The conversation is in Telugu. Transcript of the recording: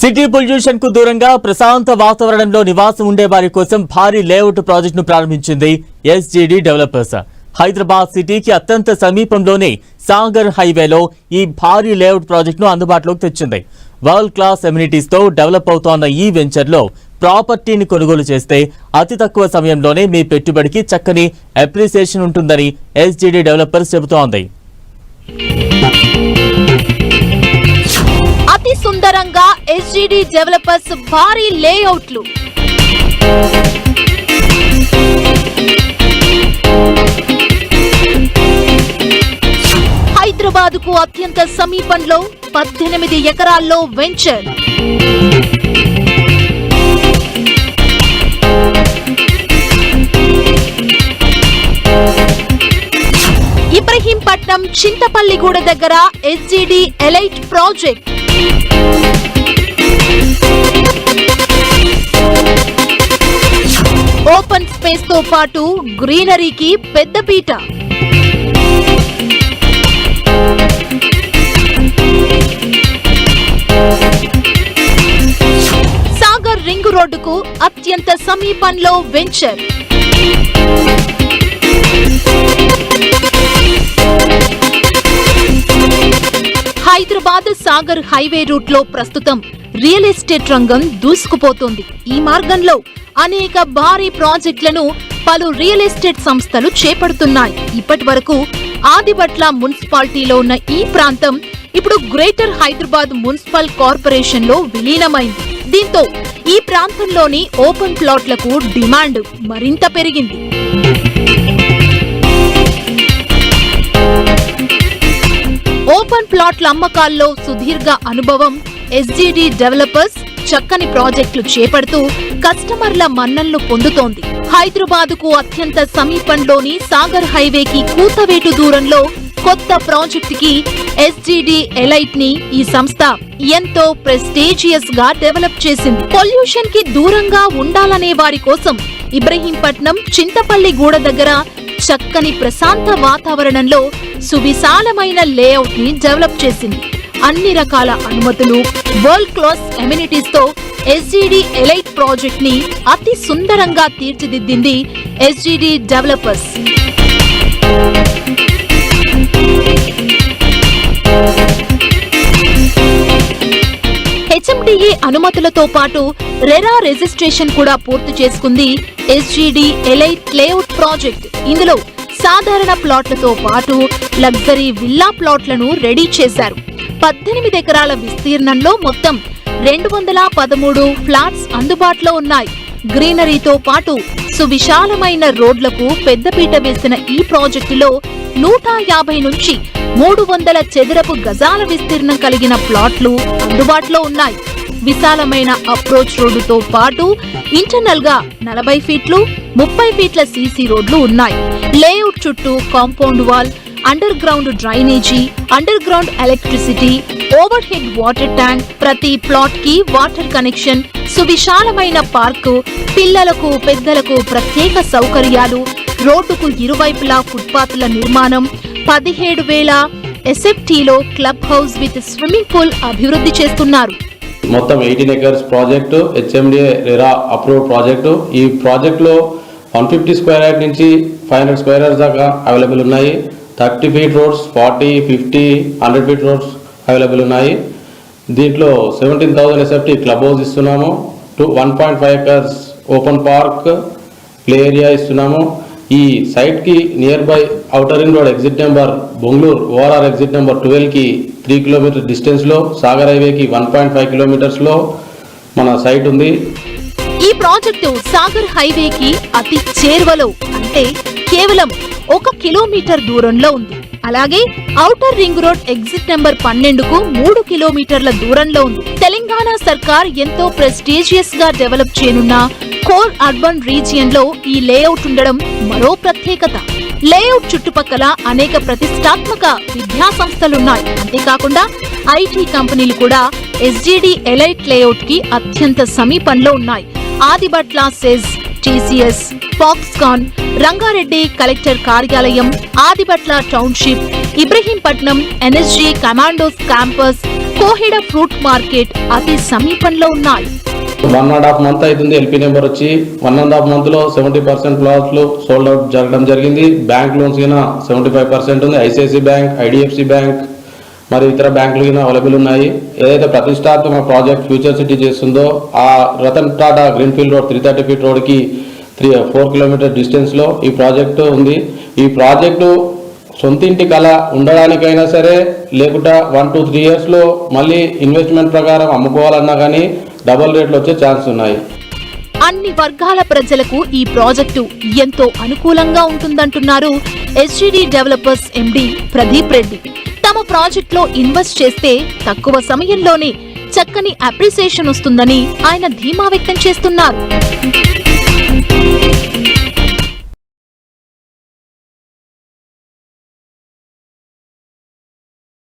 సిటీ పొల్యూషన్ కు దూరంగా ప్రశాంత వాతావరణంలో నివాసం ఉండే వారి కోసం భారీ లేఅవుట్ ప్రాజెక్టును ప్రారంభించింది ఎస్జీడీ డెవలపర్స్. హైదరాబాద్ సిటీకి అత్యంత సమీపంలోనే సాగర్ హైవేలో ఈ భారీ లేఅవుట్ ప్రాజెక్టును అందుబాటులోకి తెచ్చింది. వరల్డ్ క్లాస్ ఎమ్యూనిటీస్ తో డెవలప్ అవుతోన్న ఈ వెంచర్ లో ప్రాపర్టీని కొనుగోలు చేస్తే అతి తక్కువ సమయంలోనే మీ పెట్టుబడికి చక్కని అప్రిసియేషన్ ఉంటుందని ఎస్జీడీ డెవలపర్స్ చెబుతోంది. అతి సుందరంగా ఎస్జీడీ డెవలపర్స్ భారీ లేఅవుట్లు. హైదరాబాద్ కు అత్యంత సమీపంలో 18 ఎకరాల్లో వెంచర్. ఇబ్రహీంపట్నం చింతపల్లిగూడ దగ్గర SGD elite project. Open space తో పాటు గ్రీనరీకి పెద్దపీట. సాగర్ రింగ్ రోడ్డుకు అత్యంత సమీపంలో venture. Hyderabad Sagar highway route లో ప్రస్తుతం రియల్ ఎస్టేట్ రంగం దూసుకుపోతోంది. ఈ మార్గంలో అనేక భారీ ప్రాజెక్టులను పలు రియల్ ఎస్టేట్ సంస్థలు చేపడుతున్నాయి. ఇప్పటి వరకు ఆదిబట్ల మున్సిపాలిటీలో ఉన్న ఈ ప్రాంతం ఇప్పుడు గ్రేటర్ హైదరాబాద్ మున్సిపల్ కార్పొరేషన్ లో విలీనమైంది. దీంతో ఈ ప్రాంతంలోని ఓపెన్ ప్లాట్లకు డిమాండ్ మరింత పెరిగింది. ఓపెన్ ప్లాట్ల అమ్మకాల్లో సుదీర్ఘ అనుభవం ఎస్జీడీ డెవలపర్స్ చక్కని ప్రాజెక్టులు చేపడుతూ కస్టమర్ల మన్ననలు పొందుతోంది. హైదరాబాద్ కు అత్యంత సమీపంలోని సాగర్ హైవేకి కూతవేటు దూరంలో కొత్త ప్రాజెక్టుకి ఎస్జీడీ ఎలైట్ ని ఈ సంస్థ ఎంతో ప్రెస్టీజియస్ గా డెవలప్ చేసింది. పొల్యూషన్ కి దూరంగా ఉండాలనే వారి కోసం ఇబ్రహీంపట్నం చింతపల్లిగూడ దగ్గర చక్కని ప్రశాంత వాతావరణంలో సువిశాలమైన లేఅవుట్ ని డెవలప్ చేసింది. అన్ని రకాల అనుమతులు, వరల్డ్ క్లాస్ ఎమ్యూనిటీస్ తో ఎస్జీడీ ఎలైట్ ప్రాజెక్ట్ ని అతి సుందరంగా తీర్చిదిద్దింది ఎస్జీడీ డెవలపర్స్. హెచ్ఎండిఏ అనుమతులతో పాటు రెరా రిజిస్ట్రేషన్ కూడా పూర్తి చేసుకుంది ఎస్జీడీ ఎలైట్ లేఅవుట్ ప్రాజెక్ట్. ఇందులో సాధారణ ప్లాట్లతో పాటు లగ్జరీ విల్లా ప్లాట్లను రెడీ చేశారు. 18 ఎకరాల విస్తీర్ణంలో మొత్తం 213 ఫ్లాట్స్ అందుబాటులో ఉన్నాయి. గ్రీనరీతో పాటు సువిశాలమైన రోడ్లకు పెద్దపీట వేసిన ఈ ప్రాజెక్టులో 150 నుంచి 300 చదరపు గజాల విస్తీర్ణం కలిగిన ప్లాట్లు అందుబాటులో ఉన్నాయి. విశాలమైన అప్రోచ్ రోడ్డుతో పాటు ఇంటర్నల్ గా 40 ఫీట్లు 30 ఫీట్ల సీసీ రోడ్లు ఉన్నాయి. లేఅవుట్ చుట్టూ compound wall, underground drainage, underground electricity, overhead water tank, ప్రతి ప్లాట్ కి వాటర్ కనెక్షన్, సువిశాలమైన పార్కు, పిల్లలకు పెద్దలకు ప్రత్యేక సౌకర్యాలు, రోడ్డుకు ఇరువైపులా ఫుట్పాత్ల నిర్మాణం, 17,000 ఎస్ఎఫ్టీలో club house with swimming pool అభివృద్ధి చేస్తున్నారు. మొత్తం 18 acres project, HMDA RERA approve project. ఈ ప్రాజెక్టులో 150 స్క్వేర్ యార్డ్ నుంచి 500 స్క్వేర్ యార్డ్స్ దాకా అవైలబుల్ ఉన్నాయి. 30 feet roads, 40, 50, 100 feet roads available ఉన్నాయి. దీంట్లో 17,000 ఎస్ఎఫ్టీ క్లబ్ హౌస్ ఇస్తున్నాము. 1.5 acres open park, play area ఇస్తున్నాము. ఈ సైట్కి nearby outer ring road exit number Bongaluru ORR exit number 12కి 3 కిలోమీటర్ డిస్టెన్స్లో, సాగర్ హైవేకి 1.5 కిలోమీటర్స్లో మన సైట్ ఉంది. ఈ ప్రాజెక్టు సాగర్ హైవేకి అతి చేరువలో, అంటే కేవలం 1 కిలోమీటర్ దూరంలో ఉంది. అలాగే outer ring road exit number 12కు 3 కిలోమీటర్ల దూరంలో ఉంది. తెలంగాణ సర్కార్ ఎంతో ప్రెస్టీజియస్ గా డెవలప్ చేయనున్న కోర్ అర్బన్ రీజియన్ లో ఈ లేఅవుట్ ఉండడం మరో ప్రత్యేకత. లేఅవుట్ చుట్టుపక్కల అనేక ప్రతిష్టాత్మక విద్యా సంస్థలున్నాయి. అంతేకాకుండా ఐటీ కంపెనీలు కూడా ఎస్జీడీ ఎలైట్ లేఅవుట్ కి అత్యంత సమీపంలో ఉన్నాయి. Adibatla SEZ, TCS, Foxconn, Rangareddy collector కార్యాలయం, Adibatla township, Ibrahimpatnam NSG commandos campus, Koheda fruit market అతి సమీపంలో ఉన్నాయి. 1.5 month అవుతుంది. ఎల్పీ నెంబర్ వచ్చి 1.5 month లో 70% ప్లాట్లు సోల్డ్ అవుట్ జరగడం జరిగింది. బ్యాంక్ లోన్స్ కింద 75% ఉంది. ఐసిఐసి బ్యాంక్, ఐడిఎఫ్సి బ్యాంక్ మరియు ఇతర బ్యాంకులు కింద అవైలబుల్ ఉన్నాయి. ఏదైతే ప్రతిష్టాత్మక ప్రాజెక్ట్ ఫ్యూచర్ సిటీ చేస్తుందో ఆ Ratan Tata greenfield road 330 feet రోడ్కి 4 kilometer డిస్టెన్స్లో ఈ ప్రాజెక్టు ఉంది. ఈ ప్రాజెక్టు సొంతింటి కళ ఉండడానికైనా సరే లేకుండా 1 to 3 yearsలో మళ్ళీ ఇన్వెస్ట్మెంట్ ప్రకారం అమ్ముకోవాలన్నా కానీ డబుల్ రేట్లు వచ్చే ఛాన్స్ ఉన్నాయి. అన్ని వర్గాల ప్రజలకు ఈ ప్రాజెక్టు ఎంతో అనుకూలంగా ఉంటుందంటున్నారు SGD developers MD Pradeep Reddy. తమ ప్రాజెక్టులో ఇన్వెస్ట్ చేస్తే తక్కువ సమయంలోనే చక్కని అప్రిసియేషన్ వస్తుందని ఆయన ధీమా వ్యక్తం చేస్తున్నారు.